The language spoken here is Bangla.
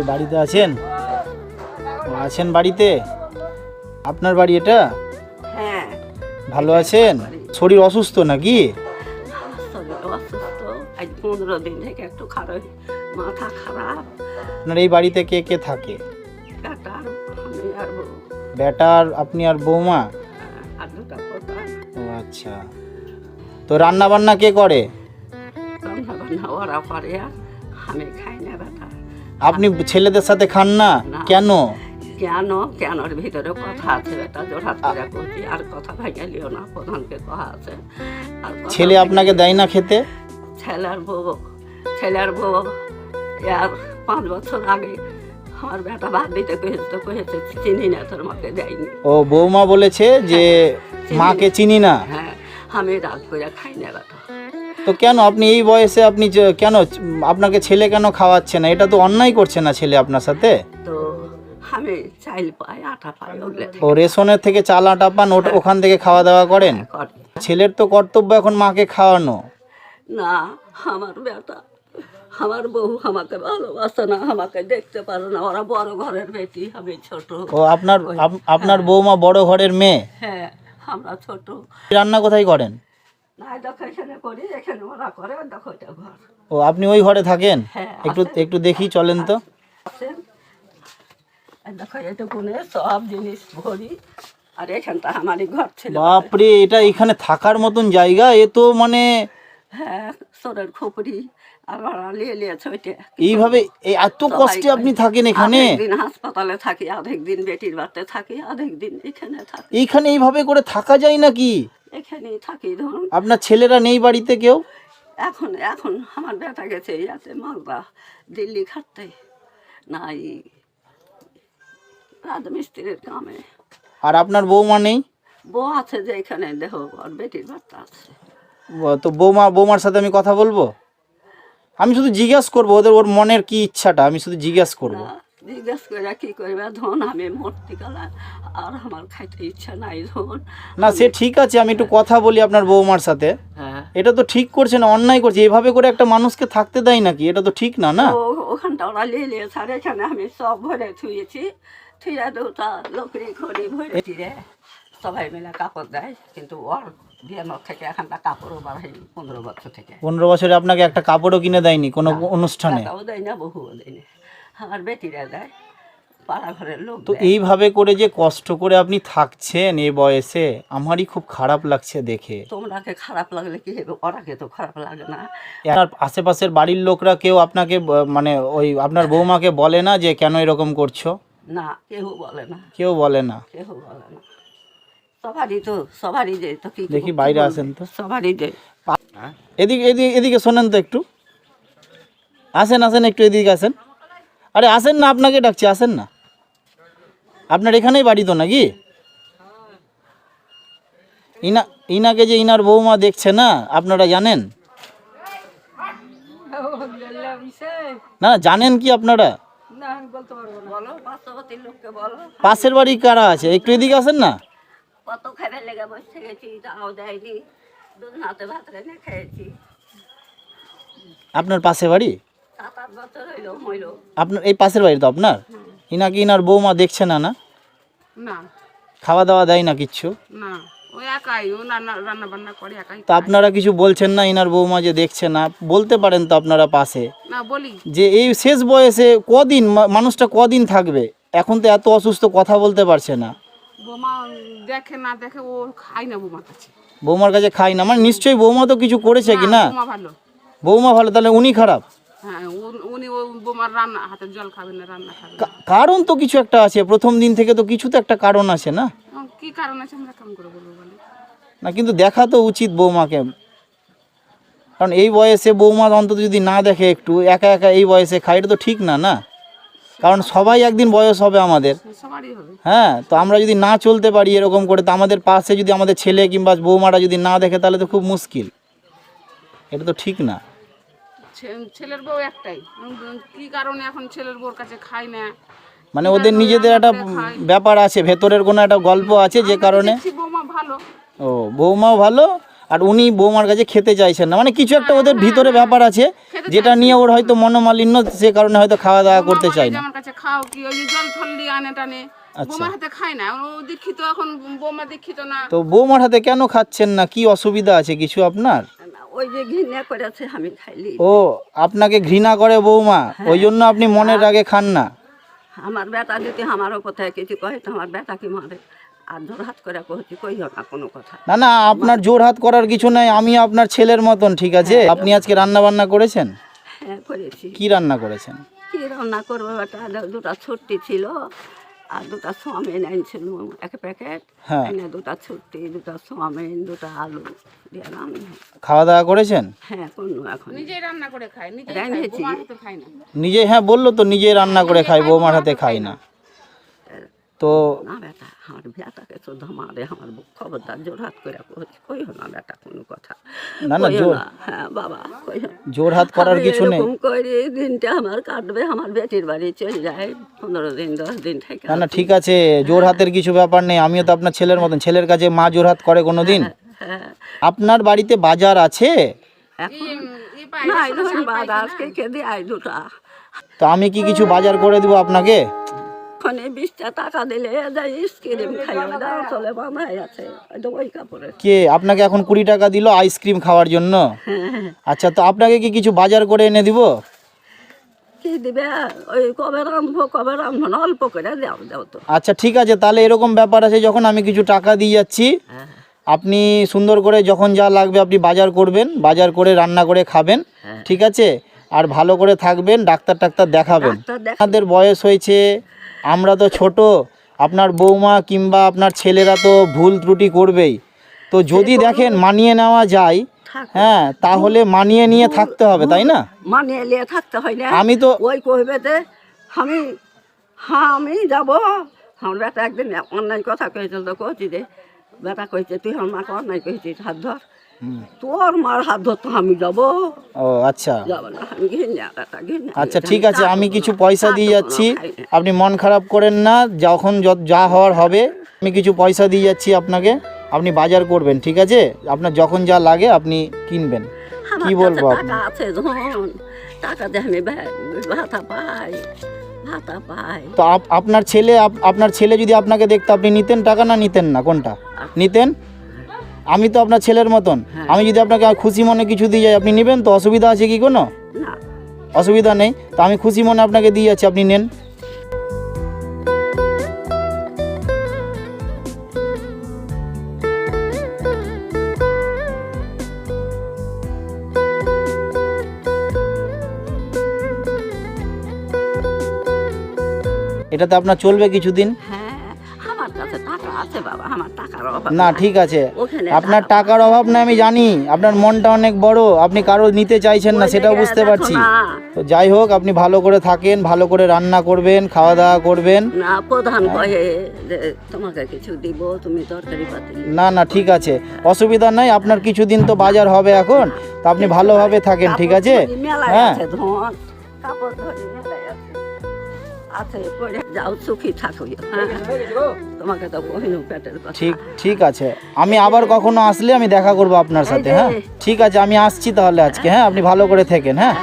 বাড়িতে আছেন? আছেন বাড়িতে? আপনার বাড়ি এটা? হ্যাঁ। ভালো আছেন? শরীর অসুস্থ নাকি? শরীর অসুস্থ, আজ 15 দিন থেকে একটু খারাপ, মাথা খারাপ। আপনার এই বাড়িতে কে কে থাকে? বেটা আর আমি আর বউ, বেটা আর আপনি আর বৌমা? আর দুটা পোতা। ও আচ্ছা, তো রান্না বান্না কে করে? রান্না বান্না ওরা করে, আর আমি খাই না বেটা। আপনি ছেলেদের সাথে খান না না। কেন? কেন? কেনর ভিতরে কথা আছে বেটা, জোড়াত করে করছি, আর কথা ভাঙালিও না, প্রধানকে কথা আছে। আর কথা ছেলে আপনাকে দেয় না খেতে? ছেলের বউ আর 5 বছর আগে আমার বেটা ভাত দিতে কহেছে চিনি না, তোর মাকে দেয়নি। ও বৌমা বলেছে যে মাকে চিনি না। হ্যাঁ, আমি রাগ করে খাই না বেটা। তো কেন আপনি এই বয়সে আপনি কেন আপনাকে ছেলে কেন খাওয়াচ্ছে না? এটা তো অন্যায় করছে না ছেলে আপনার সাথে? তো আমি চাইল পাই, আটা পাই, ওগুলো ও রেশনের থেকে চাল আটা পান, ওখান থেকে খাওয়া দাওয়া করেন? করে। ছেলের তো কর্তব্য এখন মাকে খাওয়ানো। না, আমার বেটা, আমার বউ আমাকে ভালোবাসে না, আমাকে দেখতে পারে না, ওরা বড় ঘরের বেটি, আমি ছোট। ও আপনার বৌমা বড় ঘরের মেয়ে? হ্যাঁ, আমরা ছোট। রান্না কোথায় করেন? না, দেখো এখানে করি, এখানে ওরা করে, দেখো এটা ঘর। ও আপনি ওই ঘরে থাকেন? হ্যাঁ, একটু দেখি, চলেন তো। আছেন, আর দেখো এটা কোনে সব জিনিস ভরি, আর এখানটা আমারই ঘর ছিল। বাপরে, এটা এখানে থাকার মতন জায়গা? এ তো মানে হ্যাঁ, সোরের খুপড়ি আর ওরা লিয়েছে ওইটা। এইভাবে এত কষ্টে আপনি থাকেন এখানে? দিন হাসপাতালে থাকি, অর্ধেক দিন বেটির বাড়িতে থাকি, অর্ধেক দিন এখানে থাকি। এইখানে এইভাবে করে থাকা যায় নাকি? এখানেই থাকি ধরুন। আপনার ছেলেরা নেই বাড়িতে কেউ? এখন আমার বেটা গেছে ইয়াতে মালদা, দিল্লি খাটতে, নাই রাজমিস্ত্রির কামে। আর আপনার বৌমা নেই? বউ আছে যে এখানে, দেখো আর বেটির বাচ্চা আছে। তো বৌমার সাথে আমি কথা বলবো? আমি শুধু জিজ্ঞাসা করবো ওর মনের কি ইচ্ছাটা, আমি শুধু জিজ্ঞাসা করবো। জিজ্ঞেস করে কি করবে ধন, আমি মূর্তিকালা, আর আমার খাইতে ইচ্ছা নাই ধন। না সে ঠিক আছে, আমি একটু কথা বলি আপনার বৌমার সাথে। হ্যাঁ, এটা তো ঠিক করছে না, অন্যায় করছে। এভাবে করে একটা মানুষকে থাকতে দেয় নাকি? এটা তো ঠিক না, না? ওখানটা ওরা লিয়ে আর এখানে আমি সব ভরে থুয়েছি, থুয়া দুটা লকড়ি খড়ি ভরেছি রে, সবাই মিলে কাপড় দেয়, কিন্তু ওর বিয়ানোর থেকে এখানটা কাপড়ও বাড়াই 15 বছর থেকে। 15 বছরে আপনাকে একটা কাপড়ও কিনে দেয়নি কোনো অনুষ্ঠানে? টাকাও দেয় না, বহুও দেয় না, আমার বেটিরা দেয়, পাড়া ঘরের লোক তো দেয়। এইভাবে করে যে কষ্ট করে আপনি থাকছেন এই বয়সে, আমারই খুব খারাপ লাগছে দেখে। তোমরাকে খারাপ লাগলে কি হবে, ওরাকে তো খারাপ লাগে না। আর আশেপাশের বাড়ির লোকরা কেউ আপনাকে মানে ওই আপনার বৌমাকে বলে না যে কেন এরকম করছো? না, কেউ বলে না, কেউ বলে না? কেউ বলে না। সবারই যে তো কি দেখি বাইরে আসেন তো। সবারই যে। এদিকে শোনেন তো একটু, আসেন একটু এদিকে আসেন। আরে আসেন না, আপনাকে ডাকছি, আসেন না। আপনার এখানেই বাড়ি তো নাকি? ইনাকে যে ইনার বৌমা দেখছে না, আপনারা জানেন না? জানেন কি আপনারা? পাশের বাড়ি কারা আছে? একটু এদিকে আসেন না। কত খাবে লেগে বসে গেছি, তাও দেয়নি, দুধ হাতে ভাত রেখে খেয়েছি। আপনার পাশে বাড়ি? 7-8 বছর হইলো। আপনার এই পাশের বাড়ি তো আপনার? ইনাকে ইনার বৌমা দেখছে না? না, না খাওয়া দাওয়া দেয় না কিচ্ছু? না, ওই একাই, ও রান্না বান্না করে একাই। তো আপনারা কিছু বলছেন না? ইনার বৌমা যে দেখছে না, বলতে পারেন তো আপনারা পাশে, না বলি যে এই শেষ বয়সে কদিন মানুষটা কদিন থাকবে? এখন তো এত অসুস্থ, কথা বলতে পারছে না। বোমা দেখে না দেখে ও খাই না বোমার কাছে। বৌমার কাছে খাই না মানে নিশ্চয়ই বৌমা তো কিছু করেছে কি না? বোমা ভালো। বৌমা ভালো, তাহলে উনি খারাপ? হ্যাঁ, উনি ও বোমার রান্না হাতের জল খাবে না, রান্না খাবে না। কারণ তো কিছু একটা আছে, প্রথম দিন থেকে তো কিছু তো একটা কারণ আছে না? কি কারণ আছে আমরা কেমন করে বলবো বলি? না কিন্তু দেখা তো উচিত বৌমাকে, কারণ এই বয়সে বৌমা অন্তত যদি না দেখে, একটু একা একা এই বয়সে খায়, এটা তো ঠিক না, না? কারণ সবাই একদিন বয়স হবে আমাদের। সবারই হবে। হ্যাঁ, তো আমরা যদি না চলতে পারি এরকম করে, তো আমাদের পাশে যদি আমাদের ছেলে কিংবা বৌমারা যদি না দেখে, তাহলে তো খুব মুশকিল। এটা তো ঠিক না। ছেলের বউ একটাই, কি কারণে এখন ছেলের বউর কাছে খাই না? মানে ওদের নিজেদের একটা ব্যাপার আছে, ভেতরের কোনো একটা গল্প আছে যে কারণে। বৌমা ভালো। ও বৌমাও ভালো, আর উনি বৌমার কাছে খেতে চাইছেন না, মানে কিছু একটা ওদের ভিতরে ব্যাপার আছে যেটা নিয়ে ওর হয়তো মনোমালিন্য, সে কারণে হয়তো খাওয়া দাওয়া করতে চায় না। আমার কাছে খাও কি ওই যে জল ফল দিয়ে আনে টানে, বৌমার হাতে খায় না, ও দীক্ষিত, এখন বৌমা দীক্ষিত না। তো বৌমার হাতে কেন খাচ্ছেন না, কি অসুবিধা আছে কিছু আপনার? ওই যে ঘৃণা করেছে আমি খাইলি। ও আপনাকে ঘৃণা করে বৌমা, ওই জন্য আপনি মনের রাগে খান না। আমার বেটা যদি আমারও কোথায় কিছু কয় তো আমার বেটা কি মারে, আর জোর হাত করে কইছি কইও না কোনো কথা। না না, আপনার জোর হাত করার কিছু নাই, আমি আপনার ছেলের মতন, ঠিক আছে? আপনি আজকে রান্না বান্না করেছেন? হ্যাঁ করেছি। কি রান্না করেছেন? কি রান্না করবো বেটা, দুটা ছুটি ছিল আর দুটা সোয়াবিন আনছিল এক প্যাকেট, হ্যাঁ। এনে দুটা ছুটি, দুটা সোয়াবিন, দুটা আলু দিয়ে রান্না। খাওয়া দাওয়া করেছেন? হ্যাঁ কোনো এখন নিজেই রান্না করে খায়, নিজেই খায়, রাঁধেছি। বৌমার হাতে খায় না। নিজে, হ্যাঁ বললো তো নিজে রান্না করে খাই, বৌমার হাতে খাই না। তো না বেটা, আমার বেটাকে শুধু মারে, আমার খবরদার জোর হাত করে কইও না বেটা কোনো কথা। না না, কইও জোর না, হ্যাঁ বাবা কইও না। জোর হাত করার কিছু নেই। এরকম করে দিনটা আমার কাটবে, আমার বেটির বাড়ি চলে যায় 15 দিন 10 দিন থেকে। না না ঠিক আছে, জোর হাতের কিছু ব্যাপার নেই, আমিও তো আপনার ছেলের মতন, ছেলের কাছে মা জোর হাত করে কোনো দিন? হ্যাঁ আপনার বাড়িতে বাজার আছে? এখন ই পায় না এখন বাজার কে দিয়ে আয় দুটা, তো আমি কি কিছু বাজার করে দেবো আপনাকে? ওখানে 20 টাকা দিলে যাই স্ক্রিম খাইও দাও চলে বানাই আছে ওই কাপড়ে। কে আপনাকে এখন 20 টাকা দিল আইসক্রিম খাওয়ার জন্য? হ্যাঁ আচ্ছা, তো আপনাকে কি কিছু বাজার করে এনে দিব? কি দিবে, ওই কবে রান্ধবো না অল্প করে দাও দাও তো। আচ্ছা ঠিক আছে, তাহলে এরকম ব্যাপার আছে, যখন আমি কিছু টাকা দিয়ে যাচ্ছি, হ্যাঁ আপনি সুন্দর করে যখন যা লাগবে আপনি বাজার করবেন, বাজার করে রান্না করে খাবেন, ঠিক আছে? আর ভালো করে থাকবেন, ডাক্তার দেখাবেন। ডাক্তার দেখ- আপনাদের বয়স হয়েছে, আমরা তো ছোট, আপনার বৌমা কিংবা আপনার ছেলেরা তো ভুল ত্রুটি করবেই, তো যদি দেখেন মানিয়ে নেওয়া যায়, থাক। হ্যাঁ তাহলে মানিয়ে নিয়ে থাকতে হবে, তাই না? মানিয়ে নিয়ে থাকতে হয় না। আমি তো ওই কইবে যে আমি যাব, আমার বেটা একদিন অন্যায় কথা কয়েছিল তো কইছি যে বেটা কইছে তুই আমার মাকে অন্যায় কইছিস হাত ধর, তোর মার হাত ধরতো আমি যাব, ও আচ্ছা যাব না আমি ঘিনা বেটা ঘিনা। আচ্ছা ঠিক আছে, আমি কিছু পয়সা দিয়ে যাচ্ছি, আপনি মন খারাপ করেন না, যখন যা হওয়ার হবে, আমি কিছু পয়সা দিয়ে যাচ্ছি আপনাকে, আপনি বাজার করবেন, ঠিক আছে? আপনার যখন যা লাগে আপনি কিনবেন। আমার কি কাছে বলবো আপনি? টাকা আছে যখন টাকা দিয়ে আমি ভাতা পাই। তো আপনার ছেলে যদি আপনাকে দেখতো, আপনি নিতেন টাকা না নিতেন না, কোনটা নিতেন? আমি তো আপনার ছেলের মতন, আমি যদি আপনাকে খুশি মনে কিছু দিয়ে যাই, আপনি নেবেন তো? অসুবিধা আছে কি কোনো? না অসুবিধা নেই, তো আমি খুশি মনে আপনাকে দিয়ে যাচ্ছি, আপনি নেন। এটাতে আপনার চলবে কিছুদিন? হ্যাঁ আমার কাছে টাকা আছে বাবা, আমার টাকার অভাব না নাই। ঠিক আছে, ওখানে আপনার টাকা- টাকার অভাব না আমি জানি, আপনার মনটা অনেক বড়, আপনি কারো নিতে চাইছেন না ওই সেটাও জায়গায় বুঝতে দেখো পারছি। না। তো যাই হোক, আপনি ভালো করে থাকেন, ভালো করে রান্না করবেন, খাওয়া দাওয়া করবেন। না প্রধান কয়ে যে তোমাকে কিছু দিব, তুমি তরকারি পাতি না না ঠিক আছে, অসুবিধা নাই, আপনার কিছুদিন তো বাজার হবে এখন, তো আপনি ভালোভাবে থাকেন, ঠিক আছে? হ্যাঁ কাপড় ধরি মেলায় আছে। আছে পরে যাও সুখী থাকো, হ্যাঁ তোমাকে তো কহিনু পেটের কথা। ঠিক আছে, আমি আবার কখনো আসলে আমি দেখা করব আপনার সাথে, হ্যাঁ ঠিক আছে, আমি আসছি তাহলে আজকে, হ্যাঁ আপনি ভালো করে থাকেন, হ্যাঁ